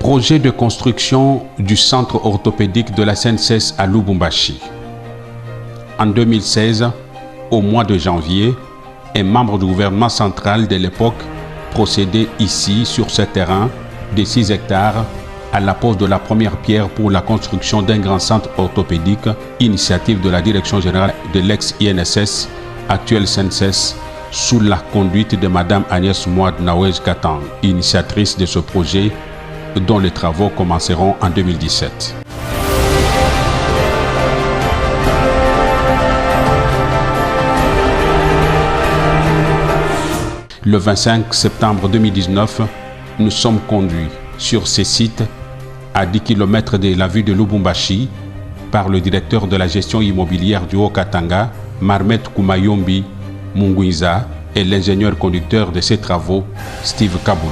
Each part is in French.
Projet de construction du centre orthopédique de la SNCS à Lubumbashi. En 2016, au mois de janvier, un membre du gouvernement central de l'époque procédait ici, sur ce terrain de 6 hectares, à la pose de la première pierre pour la construction d'un grand centre orthopédique, initiative de la Direction générale de l'ex-INSS, actuelle SNCS, sous la conduite de Mme Agnès Mouad Nawej Katang, initiatrice de ce projet, dont les travaux commenceront en 2017. Le 25 septembre 2019, nous sommes conduits sur ces sites à 10 km de la ville de Lubumbashi par le directeur de la gestion immobilière du Haut-Katanga, Marmet Kumayombi Munguiza, et l'ingénieur conducteur de ces travaux, Steve Kabulo.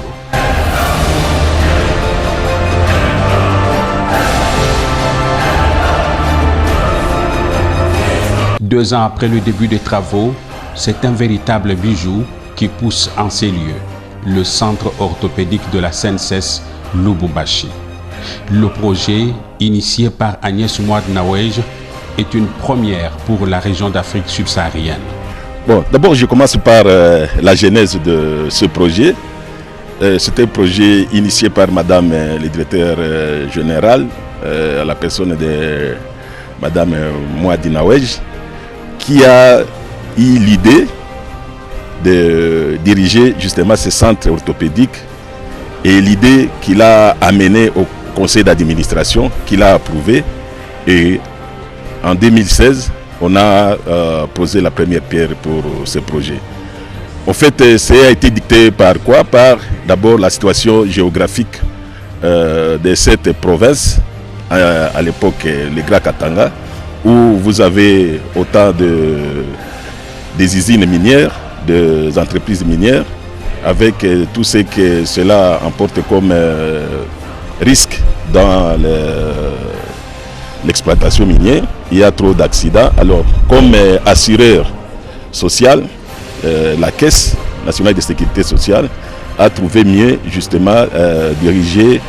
Deux ans après le début des travaux, c'est un véritable bijou qui pousse en ces lieux, le centre orthopédique de la SNCS Lubumbashi. Le projet, initié par Agnès Mouad Nawej, est une première pour la région d'Afrique subsaharienne. Bon, d'abord, je commence par la genèse de ce projet. C'est un projet initié par Madame le directeur général, à la personne de Madame Mouad Nawej, qui a eu l'idée de diriger justement ce centre orthopédique et l'idée qu'il a amenée au conseil d'administration, qu'il a approuvé. Et en 2016, on a posé la première pierre pour ce projet. En fait, ça a été dicté par quoi? Par d'abord la situation géographique de cette province, à l'époque le Grand Katanga, où vous avez autant des usines minières, des entreprises minières, avec tout ce que cela emporte comme risque dans l'exploitation minière. Il y a trop d'accidents. Alors, comme assureur social, la Caisse nationale de sécurité sociale a trouvé mieux justement diriger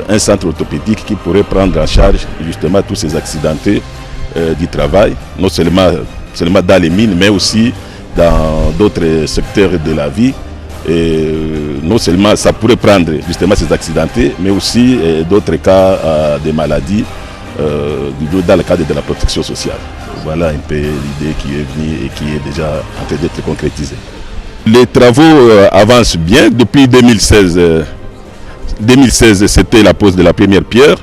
un centre orthopédique qui pourrait prendre en charge justement tous ces accidentés du travail, non seulement dans les mines, mais aussi dans d'autres secteurs de la vie. Et non seulement ça pourrait prendre justement ces accidentés, mais aussi d'autres cas de maladies dans le cadre de la protection sociale. Voilà un peu l'idée qui est venue et qui est déjà en train d'être concrétisée. Les travaux avancent bien. Depuis 2016, 2016 c'était la pose de la première pierre.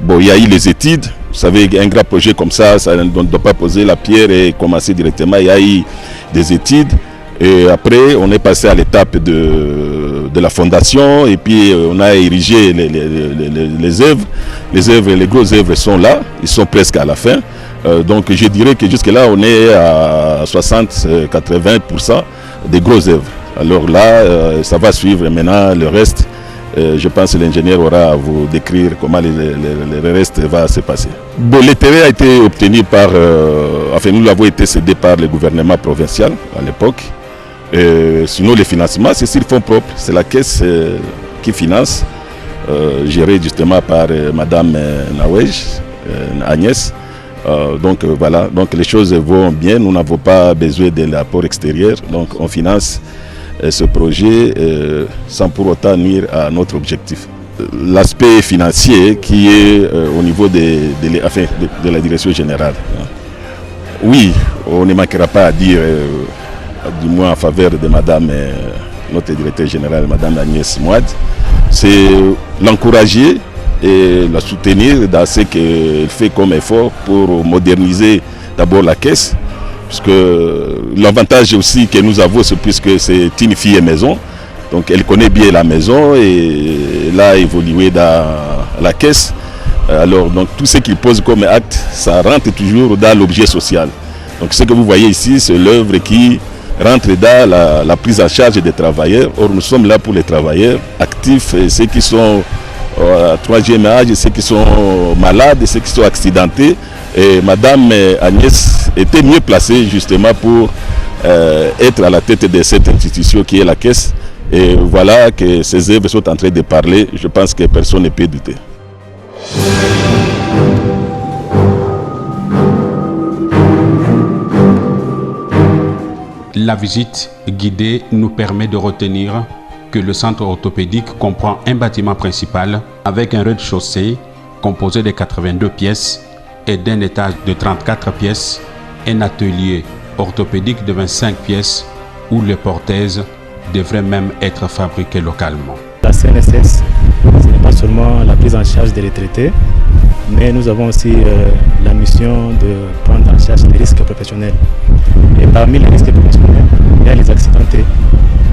Bon, il y a eu les études. Vous savez, un grand projet comme ça ne doit pas poser la pierre et commencer directement. Il y a eu des études. Et après, on est passé à l'étape de la fondation et puis on a érigé les œuvres. Les grosses œuvres sont là, ils sont presque à la fin. Donc je dirais que jusque-là, on est à 60-80% des grosses œuvres. Alors là, ça va suivre maintenant le reste. Je pense que l'ingénieur aura à vous décrire comment le reste va se passer. Bon, le terrain a été obtenu par, enfin nous l'avons été cédé par le gouvernement provincial à l'époque. Sinon les financements, c'est sur fonds propres, c'est la caisse qui finance, gérée justement par Madame Nawej, Agnès. Donc voilà, donc les choses vont bien, nous n'avons pas besoin de l'apport extérieur, donc on finance ce projet sans pour autant nuire à notre objectif. L'aspect financier qui est au niveau de la direction générale. Oui, on ne manquera pas à dire, du moins en faveur de Madame, notre directeur général, Madame Agnès Mouad, c'est l'encourager et la soutenir dans ce qu'elle fait comme effort pour moderniser d'abord la caisse. Puisque l'avantage aussi que nous avons, c'est puisque c'est une fille maison, donc elle connaît bien la maison et elle a évolué dans la caisse. Alors donc tout ce qu'il pose comme acte, ça rentre toujours dans l'objet social. Donc ce que vous voyez ici, c'est l'œuvre qui rentre dans la prise en charge des travailleurs. Or nous sommes là pour les travailleurs actifs, et ceux qui sont à troisième âge, ceux qui sont malades, ceux qui sont accidentés. Et Madame Agnès était mieux placée justement pour être à la tête de cette institution qui est la Caisse Et voilà que ces œuvres sont en train de parler. Je pense que personne ne peut douter. La visite guidée nous permet de retenir que le centre orthopédique comprend un bâtiment principal avec un rez-de-chaussée composé de 82 pièces et d'un étage de 34 pièces, un atelier orthopédique de 25 pièces où les prothèses devraient même être fabriquées localement. La CNSS, ce n'est pas seulement la prise en charge des retraités, mais nous avons aussi la mission de prendre en charge les risques professionnels. Et parmi les risques professionnels, il y a les accidentés.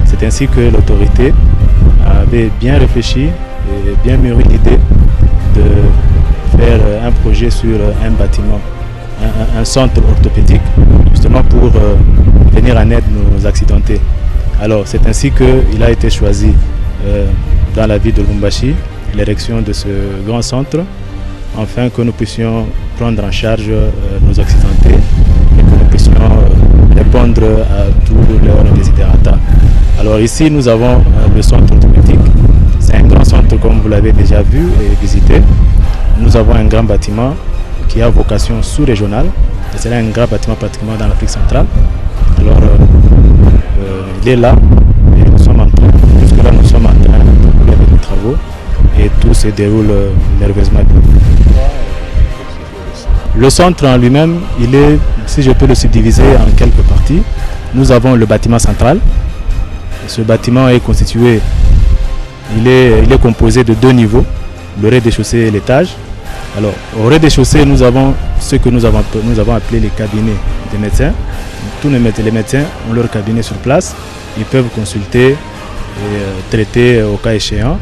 C'est ainsi que l'autorité avait bien réfléchi et bien mûri l'idée de faire un projet sur un bâtiment, un centre orthopédique, justement pour venir en aide aux accidentés. Alors c'est ainsi qu'il a été choisi dans la ville de Lubumbashi, l'érection de ce grand centre, afin que nous puissions prendre en charge nos accidentés et que nous puissions répondre à tous leurs desiderata. Alors ici nous avons le centre orthopédique. C'est un grand centre comme vous l'avez déjà vu et visité. Nous avons un grand bâtiment qui a vocation sous-régionale. C'est un grand bâtiment pratiquement dans l'Afrique centrale. Alors il est là et nous sommes en train de rouler avec les travaux et tout se déroule merveilleusement bien. Le centre en lui-même, il est, si je peux le subdiviser en quelques parties, nous avons le bâtiment central. Ce bâtiment est constitué, il est composé de 2 niveaux, le rez-de-chaussée et l'étage. Alors, au rez-de-chaussée, nous avons ce que nous avons appelé les cabinets des médecins. Tous les médecins ont leur cabinet sur place. Ils peuvent consulter et traiter au cas échéant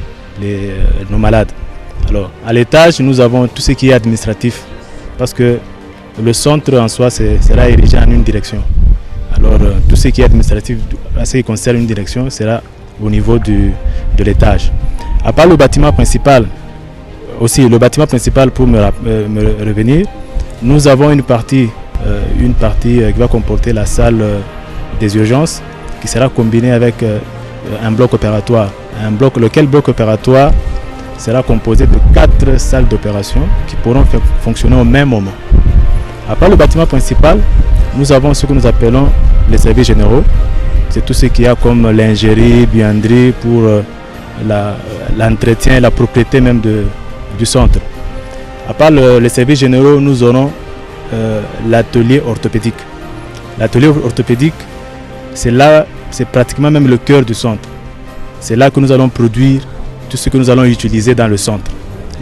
nos malades. Alors, à l'étage, nous avons tout ce qui est administratif, parce que le centre en soi sera érigé en une direction. Alors, tout ce qui est administratif, à ce qui concerne une direction, sera au niveau de l'étage. À part le bâtiment principal, aussi le bâtiment principal, pour me revenir, nous avons une partie qui va comporter la salle des urgences, qui sera combinée avec un bloc opératoire. Lequel bloc opératoire sera composé de 4 salles d'opération qui pourront fonctionner au même moment. À part le bâtiment principal, nous avons ce que nous appelons les services généraux. C'est tout ce qu'il y a comme lingerie, buanderie pour l'entretien et la propriété même du centre. À part les services généraux, nous aurons l'atelier orthopédique. L'atelier orthopédique, c'est pratiquement même le cœur du centre. C'est là que nous allons produire tout ce que nous allons utiliser dans le centre.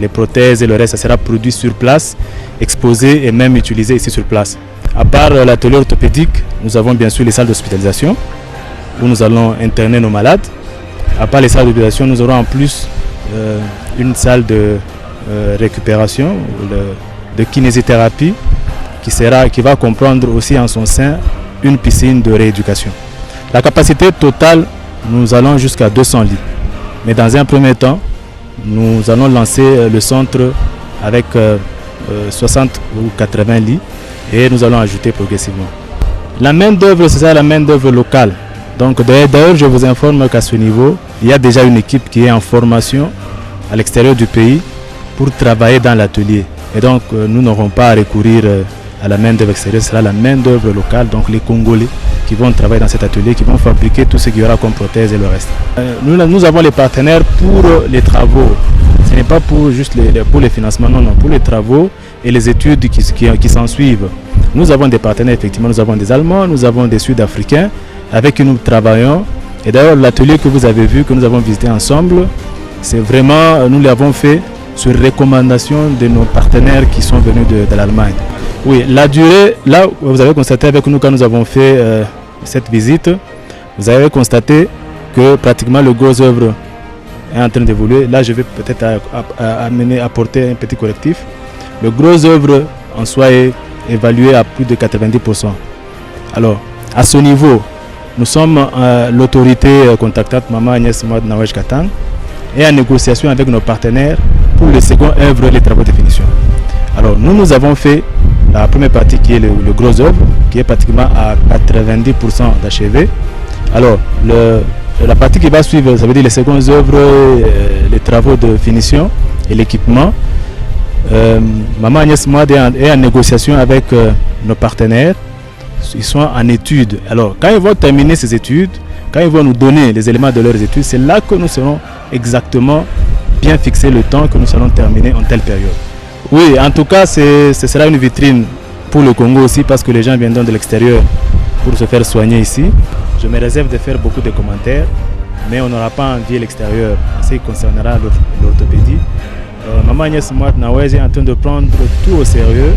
Les prothèses et le reste, ça sera produit sur place, exposé et même utilisé ici sur place. À part l'atelier orthopédique, nous avons bien sûr les salles d'hospitalisation où nous allons interner nos malades. À part les salles d'hospitalisation, nous aurons en plus une salle de récupération, de kinésithérapie qui va comprendre aussi en son sein une piscine de rééducation. La capacité totale, nous allons jusqu'à 200 lits. Mais dans un premier temps, nous allons lancer le centre avec 60 ou 80 lits et nous allons ajouter progressivement. La main-d'œuvre, c'est ça, la main-d'œuvre locale. Donc d'ailleurs, je vous informe qu'à ce niveau, il y a déjà une équipe qui est en formation à l'extérieur du pays pour travailler dans l'atelier. Et donc, nous n'aurons pas à recourir à la main-d'œuvre extérieure, ce sera la main-d'œuvre locale, donc les Congolais qui vont travailler dans cet atelier, qui vont fabriquer tout ce qu'il y aura comme prothèse et le reste. Nous avons les partenaires pour les travaux. Ce n'est pas pour juste pour les financements, non, pour les travaux et les études qui s'en suivent. Nous avons des partenaires, effectivement, nous avons des Allemands, nous avons des Sud-Africains avec qui nous travaillons. Et d'ailleurs, l'atelier que vous avez vu, que nous avons visité ensemble, c'est vraiment, nous l'avons fait sur recommandation de nos partenaires qui sont venus de l'Allemagne. Oui, la durée, là, vous avez constaté avec nous quand nous avons fait cette visite, vous avez constaté que pratiquement le gros œuvre est en train d'évoluer. Là, je vais peut-être apporter un petit correctif. Le gros œuvre en soi est évalué à plus de 90%. Alors, à ce niveau, nous sommes l'autorité contactante Maman Agnès Mad Nawej Katang et en négociation avec nos partenaires pour le second œuvre, les travaux de finition. Alors, nous avons fait la première partie qui est le gros œuvre, qui est pratiquement à 90% d'achevé. Alors, La partie qui va suivre, ça veut dire les secondes œuvres, les travaux de finition et l'équipement. Maman Agnès Mouad est en négociation avec nos partenaires. Ils sont en études. Alors, quand ils vont terminer ces études, quand ils vont nous donner les éléments de leurs études, c'est là que nous serons exactement bien fixer le temps que nous allons terminer en telle période. Oui, en tout cas, ce sera une vitrine pour le Congo aussi, parce que les gens viendront de l'extérieur pour se faire soigner ici. Je me réserve de faire beaucoup de commentaires, mais on n'aura pas envie l'extérieur en ce qui concernera l'orthopédie. Maman Agnès Mouad Nawège est en train de prendre tout au sérieux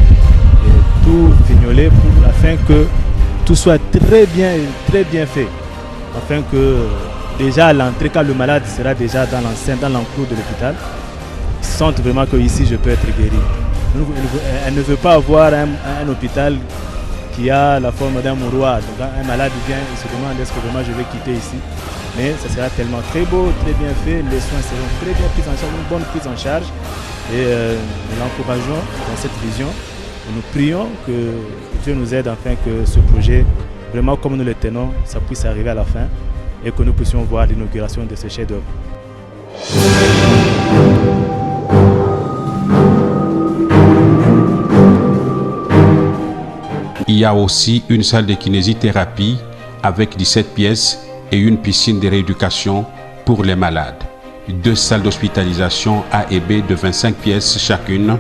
et tout fignoler afin que tout soit très bien fait. Afin que déjà à l'entrée, quand le malade sera déjà dans l'enceinte, dans l'enclos de l'hôpital, il sente vraiment qu'ici je peux être guéri. Elle ne veut pas avoir un hôpital qui a la forme d'un mouroir. Donc un malade vient, il se demande est-ce que vraiment je vais quitter ici. Mais ça sera tellement très beau, très bien fait, les soins seront très bien pris en charge, une bonne prise en charge. Et nous l'encourageons dans cette vision. Et nous prions que Dieu nous aide afin que ce projet, vraiment comme nous le tenons, ça puisse arriver à la fin et que nous puissions voir l'inauguration de ce chef-d'œuvre. Il y a aussi une salle de kinésithérapie avec 17 pièces et une piscine de rééducation pour les malades. 2 salles d'hospitalisation A et B de 25 pièces chacune,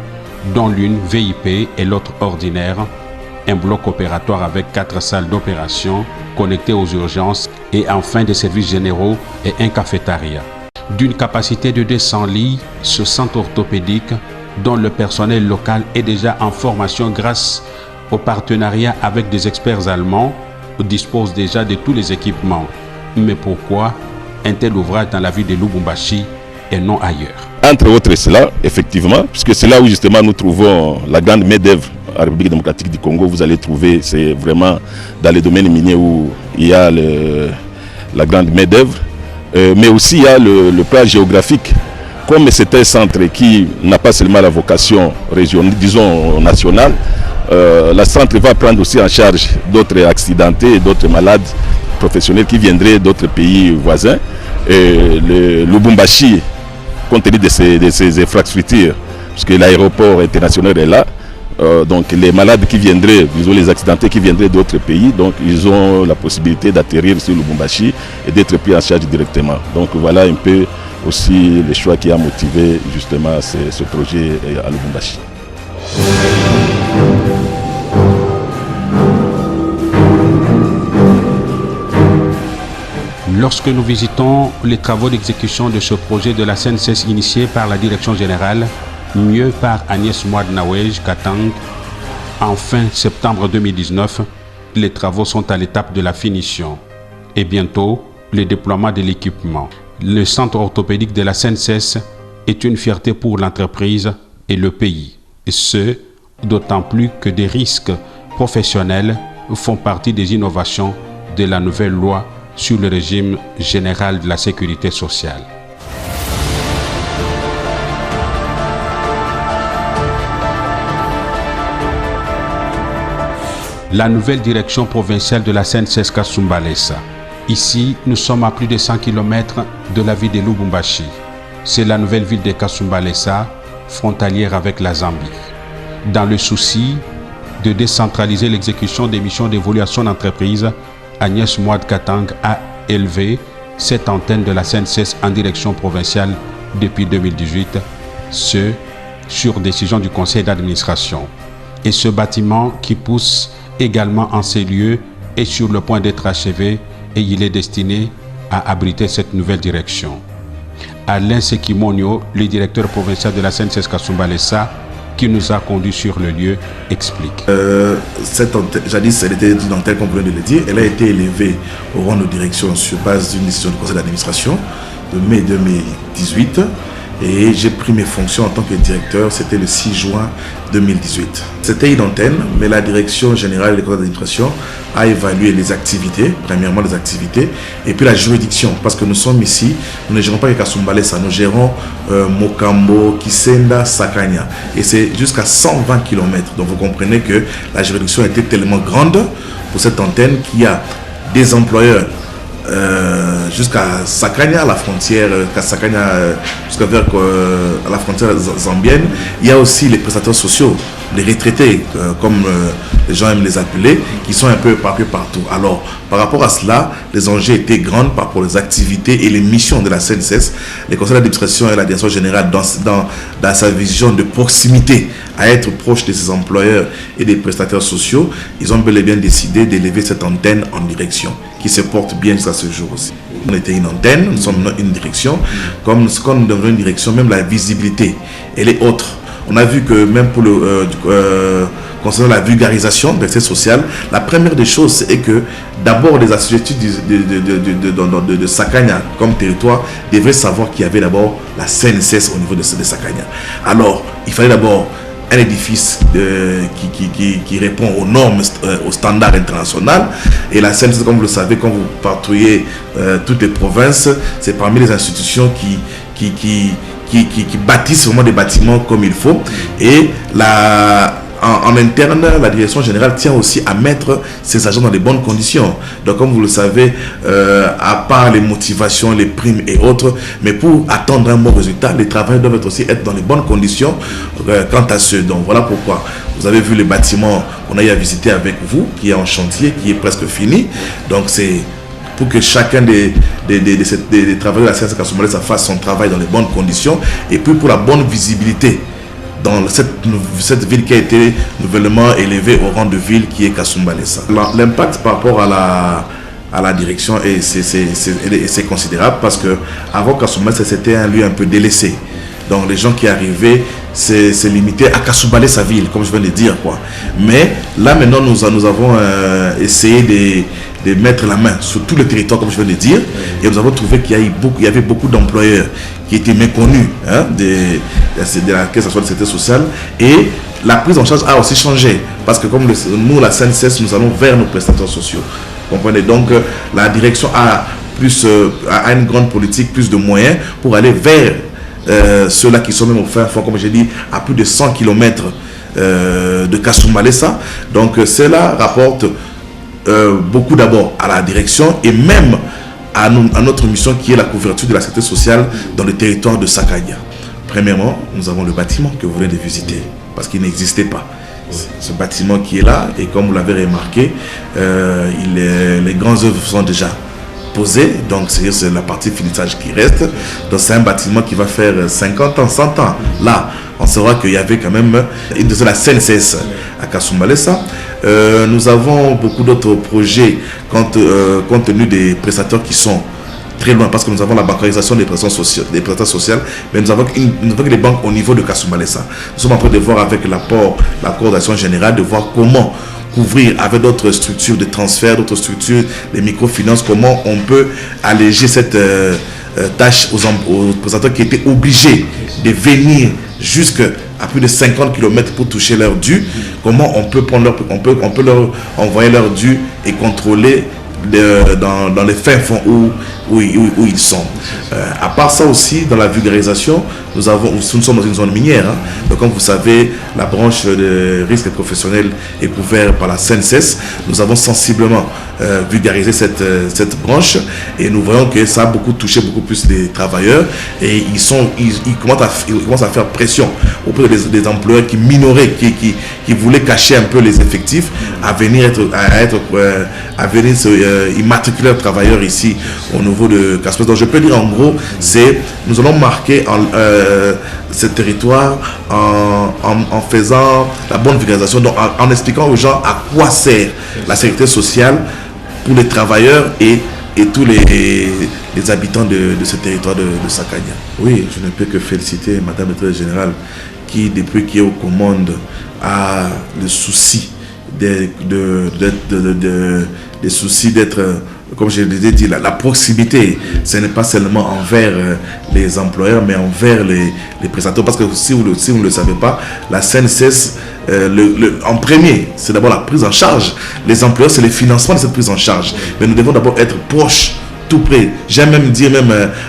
dont l'une VIP et l'autre ordinaire. Un bloc opératoire avec 4 salles d'opération connectées aux urgences et enfin des services généraux et un cafétéria. D'une capacité de 200 lits, ce centre orthopédique, dont le personnel local est déjà en formation grâce au partenariat avec des experts allemands, dispose déjà de tous les équipements. Mais pourquoi un tel ouvrage dans la ville de Lubumbashi et non ailleurs? Entre autres cela, effectivement, puisque c'est là où justement nous trouvons la grande main-d'œuvre en République démocratique du Congo. Vous allez trouver, c'est vraiment dans les domaines miniers où il y a la grande main-d'œuvre, mais aussi il y a le plan géographique. Comme c'est un centre qui n'a pas seulement la vocation régionale, disons nationale, le centre va prendre aussi en charge d'autres accidentés et d'autres malades professionnels qui viendraient d'autres pays voisins. Et le Lubumbashi, compte tenu de ces infrastructures, puisque l'aéroport international est là, donc les malades qui viendraient, disons les accidentés qui viendraient d'autres pays, donc ils ont la possibilité d'atterrir sur Lubumbashi et d'être pris en charge directement. Donc voilà un peu aussi le choix qui a motivé justement ce projet à Lubumbashi. Lorsque nous visitons les travaux d'exécution de ce projet de la CNSS initié par la Direction Générale, mieux par Agnès Mouad Nawège Katang, en fin septembre 2019, les travaux sont à l'étape de la finition et bientôt le déploiement de l'équipement. Le centre orthopédique de la CNSS est une fierté pour l'entreprise et le pays, et ce, d'autant plus que des risques professionnels font partie des innovations de la nouvelle loi sur le régime général de la sécurité sociale. La nouvelle direction provinciale de la CNSS Kasumbalesa. Ici, nous sommes à plus de 100 km de la ville de Lubumbashi. C'est la nouvelle ville de Kasumbalesa, frontalière avec la Zambie. Dans le souci de décentraliser l'exécution des missions dévolues à son entreprise, Agnès Mouad Katang a élevé cette antenne de la CNSS en direction provinciale depuis 2018, ce sur décision du conseil d'administration. Et ce bâtiment qui pousse également en ces lieux est sur le point d'être achevé et il est destiné à abriter cette nouvelle direction. Alain Sekimonio, le directeur provincial de la CNSS Kasumbalesa, qui nous a conduits sur le lieu, explique. Cette antenne, jadis, elle était une antenne, comme vous venez de le dire, elle a été élevée au rang de direction sur base d'une décision du conseil d'administration de mai 2018 et j'ai pris mes fonctions en tant que directeur, c'était le 6 juin 2018. C'était une antenne, mais la direction générale des conseils d'administration a évalué les activités, premièrement les activités, et puis la juridiction, parce que nous sommes ici, nous ne gérons pas que Kasumbalesa, nous gérons Mokambo, Kisenda, Sakanya, et c'est jusqu'à 120 km. Donc vous comprenez que la juridiction était tellement grande pour cette antenne qu'il y a des employeurs jusqu'à Sakanya, la frontière, jusqu'à vers la frontière zambienne. Il y a aussi les prestataires sociaux, les retraités, comme les gens aiment les appeler, qui sont un peu éparpillés partout. Alors, par rapport à cela, les enjeux étaient grands par rapport aux activités et les missions de la CNSS. Les conseils d'administration et la direction générale, dans sa vision de proximité, à être proche de ses employeurs et des prestataires sociaux, ils ont bel et bien décidé d'élever cette antenne en direction, qui se porte bien jusqu'à ce jour aussi. On était une antenne, nous sommes une direction, comme quand nous devenons une direction, même la visibilité, elle est autre. On a vu que même pour concernant la vulgarisation de l'accès social, la première des choses est que d'abord les assujettis de Sakanya comme territoire devraient savoir qu'il y avait d'abord la CNSS au niveau de Sakanya. Alors, il fallait d'abord un édifice qui répond aux normes, aux standards internationaux. Et la CNSS, comme vous le savez, quand vous patrouillez toutes les provinces, c'est parmi les institutions qui bâtissent vraiment des bâtiments comme il faut. Et en interne, la direction générale tient aussi à mettre ses agents dans les bonnes conditions. Donc, comme vous le savez, à part les motivations, les primes et autres, mais pour attendre un bon résultat, les travailleurs doivent aussi être dans les bonnes conditions quant à ceux. Donc, voilà pourquoi vous avez vu les bâtiments qu'on a eu à visiter avec vous, qui est en chantier, qui est presque fini. Donc, c'est pour que chacun des travailleurs de la CNSS Kasumbalesa fasse son travail dans les bonnes conditions, et puis pour la bonne visibilité dans cette ville qui a été nouvellement élevée au rang de ville qui est Kasumbalesa. L'impact par rapport à la direction c'est considérable, parce que avant Kasumbalesa, c'était un lieu un peu délaissé. Donc les gens qui arrivaient, c'est limité à Kasumbalesa ville, comme je viens de dire, quoi. Mais là maintenant, nous avons essayé de mettre la main sur tout le territoire, comme je viens de dire, et nous avons trouvé qu'il y avait beaucoup d'employeurs qui étaient méconnus de la Caisse nationale de sécurité sociale, et la prise en charge a aussi changé, parce que comme nous, la CNSS, nous allons vers nos prestataires sociaux. Vous comprenez? Donc la direction a une grande politique, plus de moyens pour aller vers ceux-là qui sont même au fin fond, comme j'ai dit, à plus de 100 km de Kasumbalesa. Donc cela rapporte beaucoup d'abord à la direction et même à notre mission qui est la couverture de la sécurité sociale dans le territoire de Sakanya. Premièrement, nous avons le bâtiment que vous venez de visiter, parce qu'il n'existait pas. Ce bâtiment qui est là, et comme vous l'avez remarqué, les grandes œuvres sont déjà posées, donc c'est la partie finissage qui reste. Donc c'est un bâtiment qui va faire 50 ans, 100 ans. Là, on saura qu'il y avait quand même de la CNSS à Kasumbalesa. Nous avons beaucoup d'autres projets compte tenu des prestataires qui sont très loin, parce que nous avons la bancarisation des prestations sociales, mais nous avons les banques au niveau de Kasumbalesa. Nous sommes en train de voir avec l'apport, la coordination générale, de voir comment couvrir avec d'autres structures de transfert, d'autres structures de microfinance, comment on peut alléger cette tâche aux prestataires qui étaient obligés de venir jusqu'à plus de 50 km pour toucher leur dû. Comment on peut leur envoyer leur dû et contrôler dans les fins fonds où ils sont. À part ça aussi, dans la vulgarisation, nous sommes dans une zone minière. Donc comme vous savez, la branche de risque professionnel est couverte par la CNSS. Nous avons sensiblement vulgarisé cette branche, et nous voyons que ça a beaucoup touché beaucoup plus les travailleurs, et ils commencent à faire pression auprès des employeurs qui minoraient, qui voulaient cacher un peu les effectifs, à venir immatriculer leurs travailleurs ici au niveau de Kasumbalesa. Donc je peux dire en gros, nous allons marquer ce territoire en faisant la bonne vulgarisation, donc en expliquant aux gens à quoi sert la sécurité sociale pour les travailleurs et tous les habitants de ce territoire de Sakanya. Oui, je ne peux que féliciter Madame le Directeur général qui, depuis qu'il est aux commandes, a le souci des soucis d'être, comme je l'ai dit, la proximité. Ce n'est pas seulement envers les employeurs, mais envers les prestataires. Parce que si vous ne le savez pas, la CNSS, en premier, c'est d'abord la prise en charge. Les employeurs, c'est le financement de cette prise en charge. Mais nous devons d'abord être proches, tout près. J'aime même dire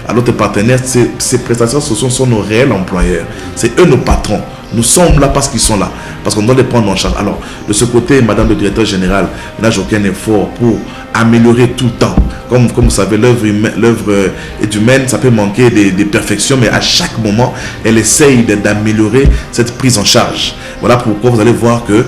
à notre partenaire, ces prestataires sociaux sont nos réels employeurs. C'est eux nos patrons. Nous sommes là parce qu'ils sont là, parce qu'on doit les prendre en charge. Alors, de ce côté, Madame le Directeur général, n'a aucun effort pour améliorer tout le temps. Comme vous savez, l'œuvre est humaine, ça peut manquer des perfections, mais à chaque moment, elle essaye d'améliorer cette prise en charge. Voilà pourquoi vous allez voir que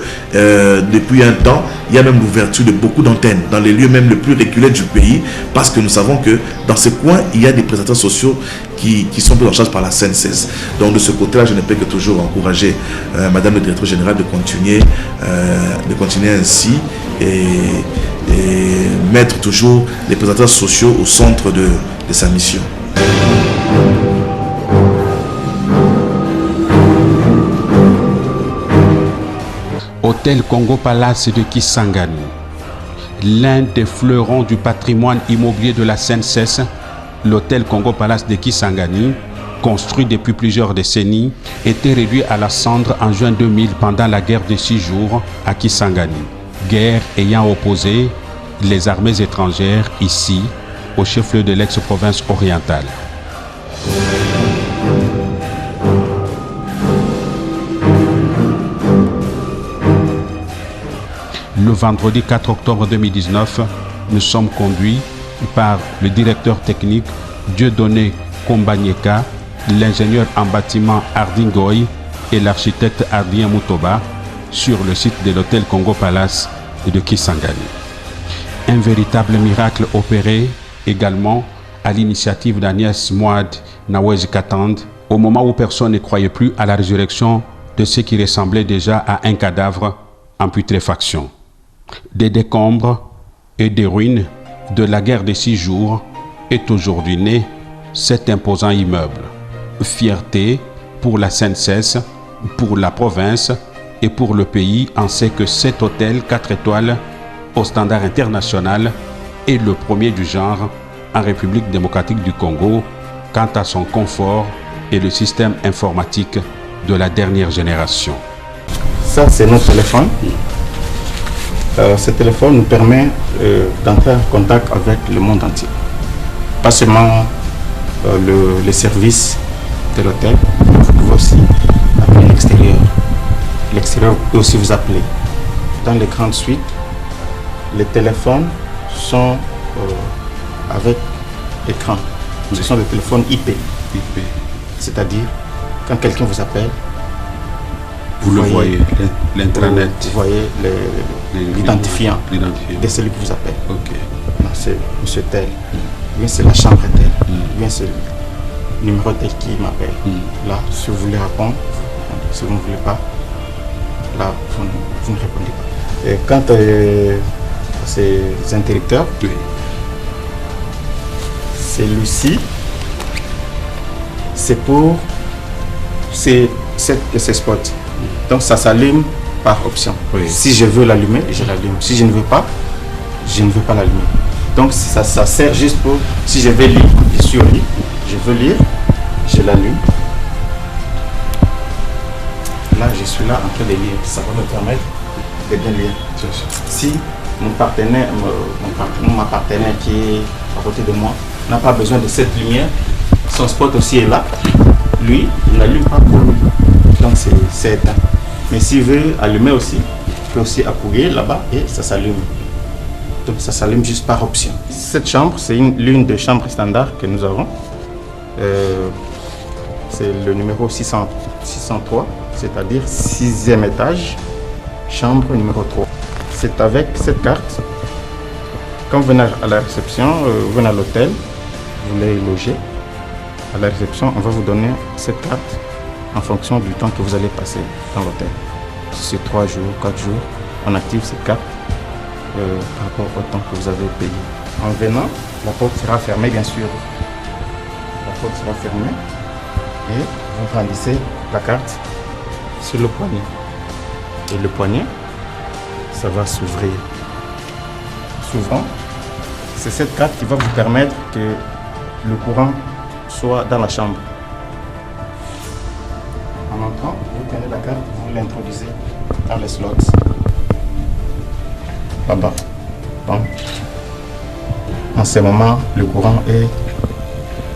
depuis un temps, il y a même l'ouverture de beaucoup d'antennes dans les lieux même les plus reculés du pays, parce que nous savons que dans ce coin, il y a des présentateurs sociaux qui sont pris en charge par la CNSS. Donc de ce côté-là, je ne peux que toujours encourager Madame le directeur général de continuer ainsi et mettre toujours les présentateurs sociaux au centre de sa mission. Hôtel Congo Palace de Kisangani, l'un des fleurons du patrimoine immobilier de la CNSS, l'hôtel Congo Palace de Kisangani, construit depuis plusieurs décennies, était réduit à la cendre en juin 2000 pendant la guerre de 6 jours à Kisangani. Guerre ayant opposé les armées étrangères ici, au chef-lieu de l'ex-province orientale. Le vendredi 4 octobre 2019, nous sommes conduits par le directeur technique Dieudonné Kombanyeka, l'ingénieur en bâtiment Ardingoy et l'architecte Ardien Moutoba sur le site de l'hôtel Congo Palace de Kisangani. Un véritable miracle opéré également à l'initiative d'Agnès Mouad Nawezi Katand, au moment où personne ne croyait plus à la résurrection de ce qui ressemblait déjà à un cadavre en putréfaction. Des décombres et des ruines de la guerre des 6 jours est aujourd'hui né cet imposant immeuble. Fierté pour la CNSS, pour la province et pour le pays, en sait que cet hôtel 4 étoiles au standard international est le premier du genre en République démocratique du Congo quant à son confort et le système informatique de la dernière génération. Ça, c'est notre téléphone. Ce téléphone nous permet d'entrer en contact avec le monde entier. Pas seulement les services de l'hôtel, vous pouvez aussi appeler l'extérieur. L'extérieur peut aussi vous appeler. Dans les grandes suites, les téléphones sont avec écran. Ce sont des téléphones IP. C'est-à-dire, quand quelqu'un vous appelle, vous le voyez, l'intranet. Vous voyez l'identifiant de celui qui vous appelle. Okay. C'est monsieur tel, bien c'est la chambre telle, bien c'est le numéro tel qui m'appelle. Là, si vous voulez répondre, si vous ne voulez pas, là, vous ne répondez pas. Et quant à ces interrupteurs, celui-ci, c'est pour ces spots. Donc ça s'allume par option. Si je veux l'allumer, je l'allume. Si je ne veux pas, je ne veux pas l'allumer. Donc ça sert juste pour, si je vais lire, je suis au lit, je veux lire, je l'allume. Là, je suis là en train de lire. Ça va me permettre de bien lire. Si mon partenaire qui est à côté de moi n'a pas besoin de cette lumière, son spot aussi est là, lui, il n'allume pas pour lui. Donc c'est éteint. Mais s'il veut allumer aussi, il peut aussi appuyer là-bas et ça s'allume. Donc ça s'allume juste par option. Cette chambre, c'est l'une des chambres standards que nous avons. C'est le numéro 603, c'est-à-dire 6e étage, chambre numéro 3. C'est avec cette carte. Quand vous venez à la réception, vous venez à l'hôtel, vous voulez loger. À la réception, on va vous donner cette carte en fonction du temps que vous allez passer dans l'hôtel. Si c'est 3 jours, 4 jours, on active cette carte par rapport au temps que vous avez payé. En venant, la porte sera fermée, bien sûr. La porte sera fermée et vous brandissez la carte sur le poignet. Et le poignet, ça va s'ouvrir. S'ouvrant, c'est cette carte qui va vous permettre que le courant soit dans la chambre. En entrant, vous prenez la carte, vous l'introduisez dans les slots. Là-bas. Bon. En ce moment, le courant est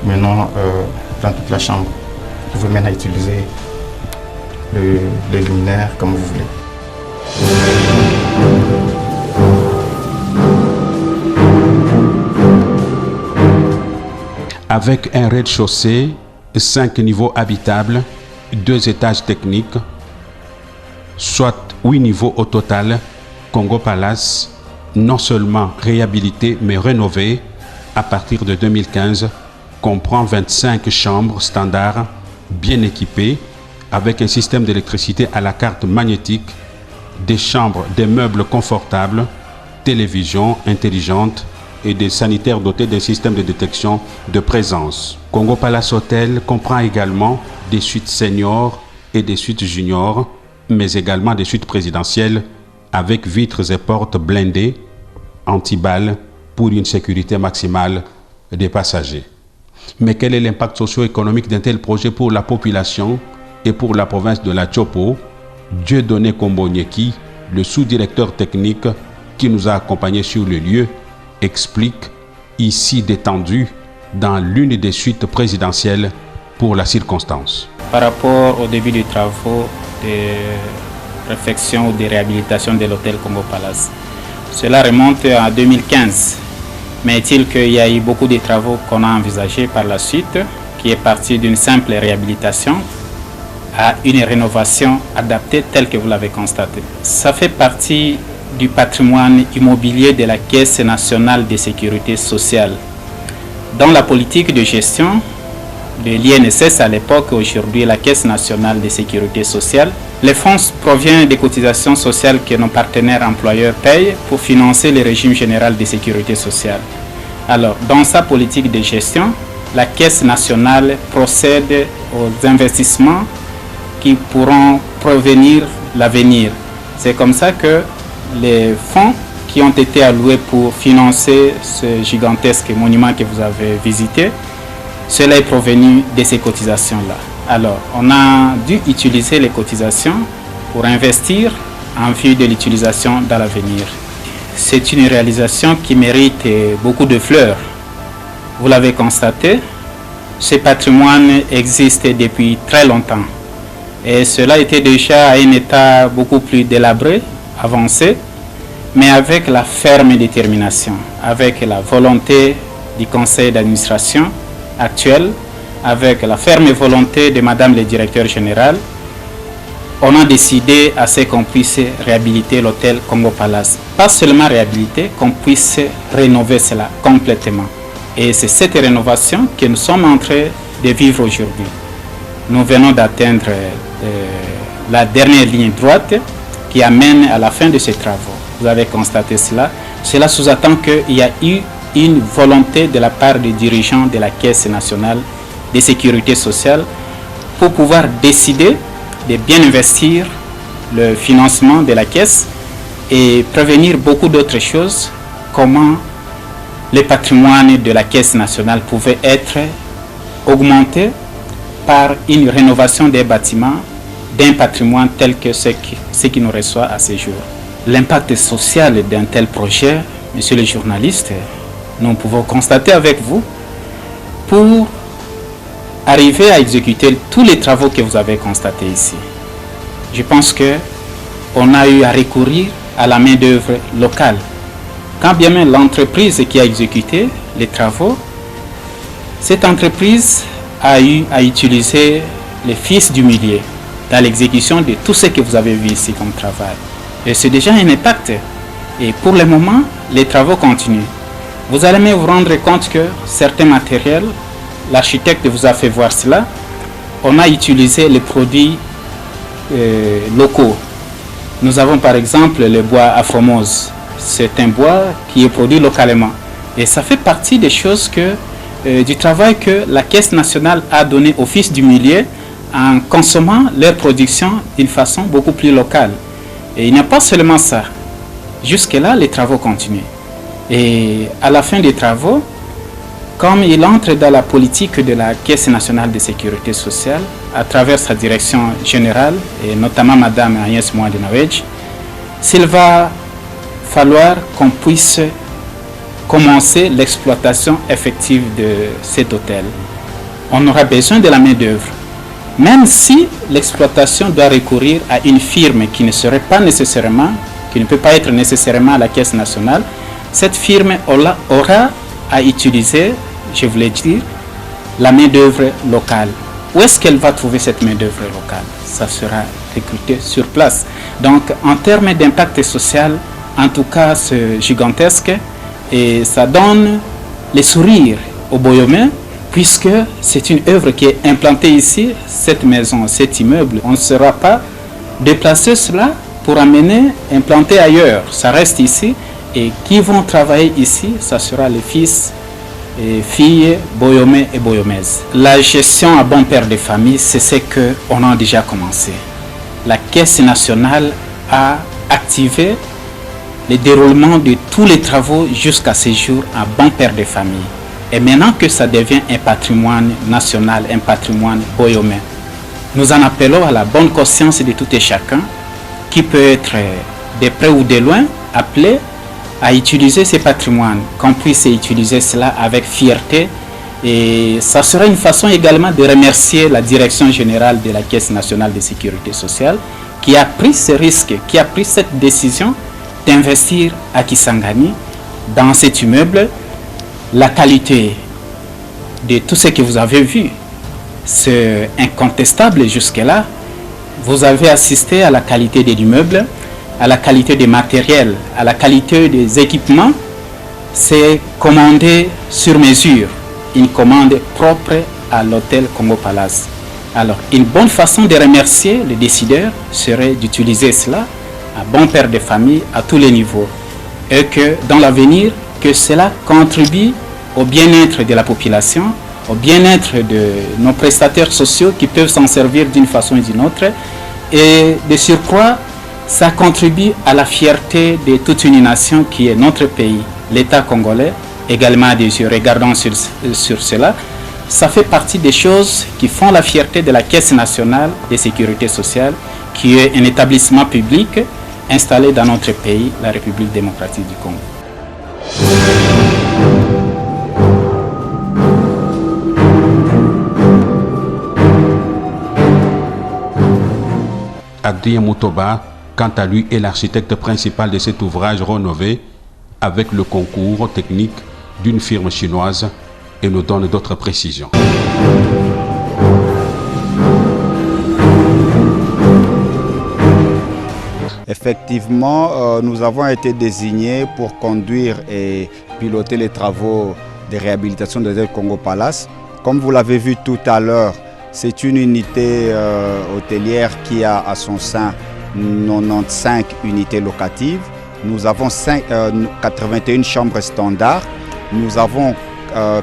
maintenant dans toute la chambre. Vous pouvez maintenant utiliser le luminaire comme vous voulez. avec un rez-de-chaussée, 5 niveaux habitables, 2 étages techniques, soit 8 niveaux au total. Congo Palace, non seulement réhabilité mais rénové à partir de 2015, comprend 25 chambres standards bien équipées avec un système d'électricité à la carte magnétique, des chambres, des meubles confortables, télévision intelligente et des sanitaires dotés d'un système de détection de présence. Congo Palace Hotel comprend également des suites seniors et des suites juniors, mais également des suites présidentielles avec vitres et portes blindées, anti-balles pour une sécurité maximale des passagers. Mais quel est l'impact socio-économique d'un tel projet pour la population et pour la province de la Tchopo? Dieudonné Kombonyeki, le sous-directeur technique qui nous a accompagnés sur le lieu, explique, ici détendu, dans l'une des suites présidentielles pour la circonstance. Par rapport au début des travaux de réfection ou de réhabilitation de l'hôtel Congo Palace, cela remonte à 2015. Mais est-il qu'il y a eu beaucoup de travaux qu'on a envisagés par la suite, qui est parti d'une simple réhabilitation à une rénovation adaptée telle que vous l'avez constaté. Ça fait partie du patrimoine immobilier de la Caisse nationale de sécurité sociale. Dans la politique de gestion de l'INSS à l'époque, aujourd'hui la Caisse nationale de sécurité sociale, les fonds proviennent des cotisations sociales que nos partenaires employeurs payent pour financer le régime général de sécurité sociale. Alors, dans sa politique de gestion, la Caisse nationale procède aux investissements qui pourront prévenir l'avenir. C'est comme ça que les fonds qui ont été alloués pour financer ce gigantesque monument que vous avez visité, cela est provenu de ces cotisations-là. Alors, on a dû utiliser les cotisations pour investir en vue de l'utilisation dans l'avenir. C'est une réalisation qui mérite beaucoup de fleurs. Vous l'avez constaté, ce patrimoine existe depuis très longtemps. Et cela était déjà à un état beaucoup plus délabré, avancé, mais avec la ferme détermination, avec la volonté du conseil d'administration actuel, avec la ferme volonté de Madame le directeur général, on a décidé à ce qu'on puisse réhabiliter l'hôtel Congo Palace. Pas seulement réhabiliter, qu'on puisse rénover cela complètement. Et c'est cette rénovation que nous sommes en train de vivre aujourd'hui. Nous venons d'atteindre la dernière ligne droite qui amène à la fin de ces travaux. Vous avez constaté cela. Cela sous-entend qu'il y a eu une volonté de la part des dirigeants de la Caisse nationale de sécurité sociale pour pouvoir décider de bien investir le financement de la Caisse et prévenir beaucoup d'autres choses, comment le patrimoine de la Caisse nationale pouvait être augmenté par une rénovation des bâtiments d'un patrimoine tel que ce qui nous reçoit à ce jour. L'impact social d'un tel projet, monsieur le journaliste, nous pouvons constater avec vous, pour arriver à exécuter tous les travaux que vous avez constatés ici. Je pense qu'on a eu à recourir à la main-d'œuvre locale. Quand bien même l'entreprise qui a exécuté les travaux, cette entreprise a eu à utiliser les fils du milieu dans l'exécution de tout ce que vous avez vu ici comme travail. Et c'est déjà un impact. Et pour le moment, les travaux continuent. Vous allez même vous rendre compte que certains matériels, l'architecte vous a fait voir cela, on a utilisé les produits locaux. Nous avons par exemple le bois Afromose. C'est un bois qui est produit localement. Et ça fait partie des choses du travail que la Caisse nationale a donné au fils du milieu en consommant leur production d'une façon beaucoup plus locale. Et il n'y a pas seulement ça. Jusque-là, les travaux continuent. Et à la fin des travaux, comme il entre dans la politique de la Caisse nationale de sécurité sociale, à travers sa direction générale, et notamment Mme Agnès Mouadenawej, s'il va falloir qu'on puisse commencer l'exploitation effective de cet hôtel. On aura besoin de la main-d'œuvre. Même si l'exploitation doit recourir à une firme qui ne serait pas nécessairement, qui ne peut pas être nécessairement à la Caisse nationale, cette firme aura à utiliser, je voulais dire, la main-d'œuvre locale. Où est-ce qu'elle va trouver cette main-d'œuvre locale? Ça sera recruté sur place. Donc, en termes d'impact social, en tout cas, c'est gigantesque et ça donne les sourires aux Boyomais, puisque c'est une œuvre qui est implantée ici, cette maison, cet immeuble. On ne sera pas déplacer cela pour amener, implanter ailleurs. Ça reste ici et qui vont travailler ici, ça sera les fils et filles Boyomais et Boyomaises. La gestion à bon père de famille, c'est ce qu'on a déjà commencé. La Caisse nationale a activé le déroulement de tous les travaux jusqu'à ce jour à bon père de famille. Et maintenant que ça devient un patrimoine national, un patrimoine boyomais, nous en appelons à la bonne conscience de tout et chacun qui peut être de près ou de loin appelé à utiliser ces patrimoines, qu'on puisse utiliser cela avec fierté. Et ça sera une façon également de remercier la Direction générale de la Caisse nationale de sécurité sociale qui a pris ce risque, qui a pris cette décision d'investir à Kisangani dans cet immeuble. La qualité de tout ce que vous avez vu, c'est incontestable jusque-là. Vous avez assisté à la qualité de l'immeuble, à la qualité des matériels, à la qualité des équipements. C'est commandé sur mesure, une commande propre à l'hôtel Congo Palace. Alors, une bonne façon de remercier les décideurs serait d'utiliser cela à bon père de famille à tous les niveaux. Et que dans l'avenir, que cela contribue au bien-être de la population, au bien-être de nos prestataires sociaux qui peuvent s'en servir d'une façon ou d'une autre. Et de surcroît, ça contribue à la fierté de toute une nation qui est notre pays, l'État congolais, également des yeux regardant sur cela. Ça fait partie des choses qui font la fierté de la Caisse nationale de sécurité sociale, qui est un établissement public installé dans notre pays, la République démocratique du Congo. Adrien Mutoba, quant à lui, est l'architecte principal de cet ouvrage rénové avec le concours technique d'une firme chinoise et nous donne d'autres précisions. Effectivement, nous avons été désignés pour conduire et piloter les travaux de réhabilitation de l'hôtel Congo Palace. Comme vous l'avez vu tout à l'heure, c'est une unité hôtelière qui a à son sein 95 unités locatives. Nous avons 81 chambres standards. Nous avons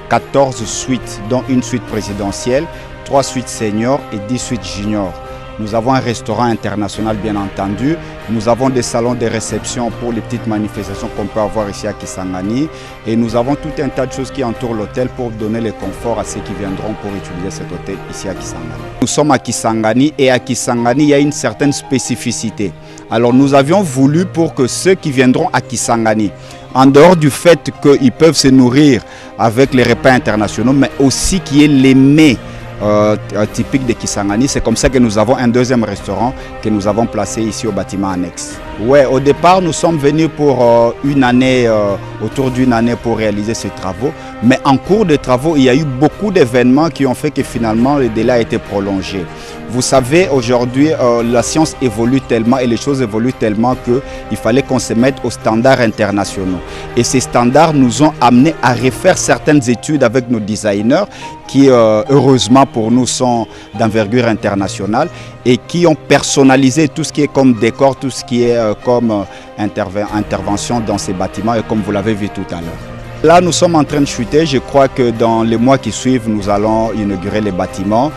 14 suites, dont une suite présidentielle, 3 suites seniors et 10 suites juniors. Nous avons un restaurant international, bien entendu. Nous avons des salons de réception pour les petites manifestations qu'on peut avoir ici à Kisangani. Et nous avons tout un tas de choses qui entourent l'hôtel pour donner le confort à ceux qui viendront pour utiliser cet hôtel ici à Kisangani. Nous sommes à Kisangani et à Kisangani, il y a une certaine spécificité. Alors nous avions voulu pour que ceux qui viendront à Kisangani, en dehors du fait qu'ils peuvent se nourrir avec les repas internationaux, mais aussi qu'il y ait les mets typique de Kisangani. C'est comme ça que nous avons un deuxième restaurant que nous avons placé ici au bâtiment annexe. Ouais, au départ, nous sommes venus pour une année, autour d'une année pour réaliser ces travaux. Mais en cours de travaux, il y a eu beaucoup d'événements qui ont fait que finalement le délai a été prolongé. Vous savez, aujourd'hui, la science évolue tellement et les choses évoluent tellement qu'il fallait qu'on se mette aux standards internationaux. Et ces standards nous ont amenés à refaire certaines études avec nos designers qui, heureusement pour nous, sont d'envergure internationale et qui ont personnalisé tout ce qui est comme décor, tout ce qui est comme intervention dans ces bâtiments et comme vous l'avez vu tout à l'heure. Là, nous sommes en train de chuter. Je crois que dans les mois qui suivent, nous allons inaugurer les bâtiments.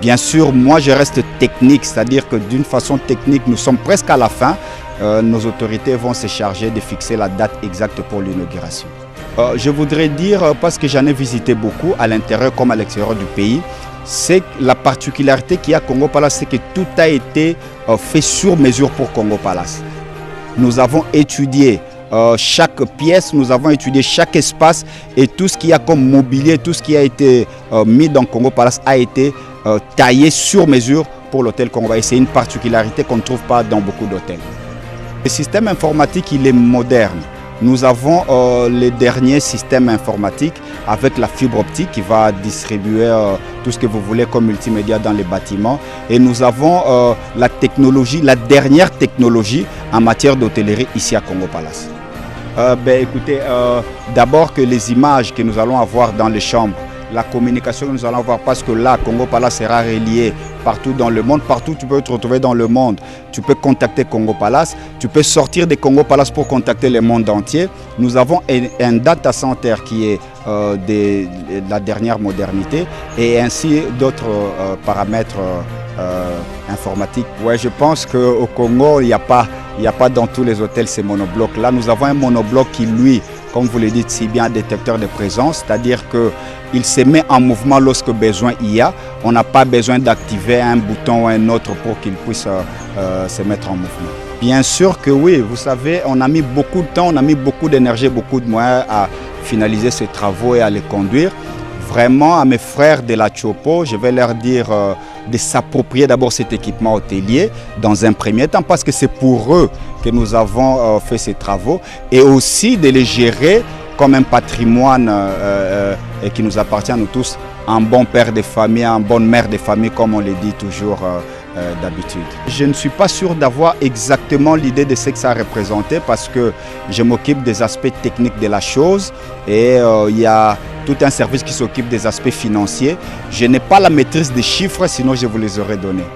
Bien sûr, moi, je reste technique, c'est-à-dire que d'une façon technique, nous sommes presque à la fin. Nos autorités vont se charger de fixer la date exacte pour l'inauguration. Je voudrais dire, parce que j'en ai visité beaucoup, à l'intérieur comme à l'extérieur du pays, c'est la particularité qu'il y a à Congo Palace, c'est que tout a été fait sur mesure pour Congo Palace. Nous avons étudié chaque pièce, nous avons étudié chaque espace et tout ce qu'il y a comme mobilier, tout ce qui a été mis dans Congo Palace a été taillé sur mesure pour l'hôtel Congo Palace. C'est une particularité qu'on ne trouve pas dans beaucoup d'hôtels. Le système informatique, il est moderne. Nous avons les derniers systèmes informatiques avec la fibre optique qui va distribuer tout ce que vous voulez comme multimédia dans les bâtiments. Et nous avons la technologie, la dernière technologie en matière d'hôtellerie ici à Congo Palace. Écoutez, d'abord que les images que nous allons avoir dans les chambres, la communication que nous allons avoir, parce que là, Congo Palace sera relié partout dans le monde, partout tu peux te retrouver dans le monde, tu peux contacter Congo Palace, tu peux sortir de Congo Palace pour contacter le monde entier. Nous avons un data center qui est de la dernière modernité et ainsi d'autres paramètres informatiques. Ouais, je pense qu'au Congo, il n'y a pas dans tous les hôtels ces monoblocs. Là, nous avons un monobloc qui, lui, comme vous le dites si bien, un détecteur de présence, c'est-à-dire qu'il se met en mouvement lorsque besoin il y a. On n'a pas besoin d'activer un bouton ou un autre pour qu'il puisse se mettre en mouvement. Bien sûr que oui, vous savez, on a mis beaucoup de temps, on a mis beaucoup d'énergie, beaucoup de moyens à finaliser ces travaux et à les conduire. Vraiment, à mes frères de la Chopo, je vais leur dire de s'approprier d'abord cet équipement hôtelier dans un premier temps parce que c'est pour eux que nous avons fait ces travaux et aussi de les gérer comme un patrimoine et qui nous appartient à nous tous, un bon père de famille, une bonne mère de famille comme on le dit toujours d'habitude. Je ne suis pas sûr d'avoir exactement l'idée de ce que ça représentait parce que je m'occupe des aspects techniques de la chose et il y a tout un service qui s'occupe des aspects financiers. Je n'ai pas la maîtrise des chiffres, sinon je vous les aurais donnés.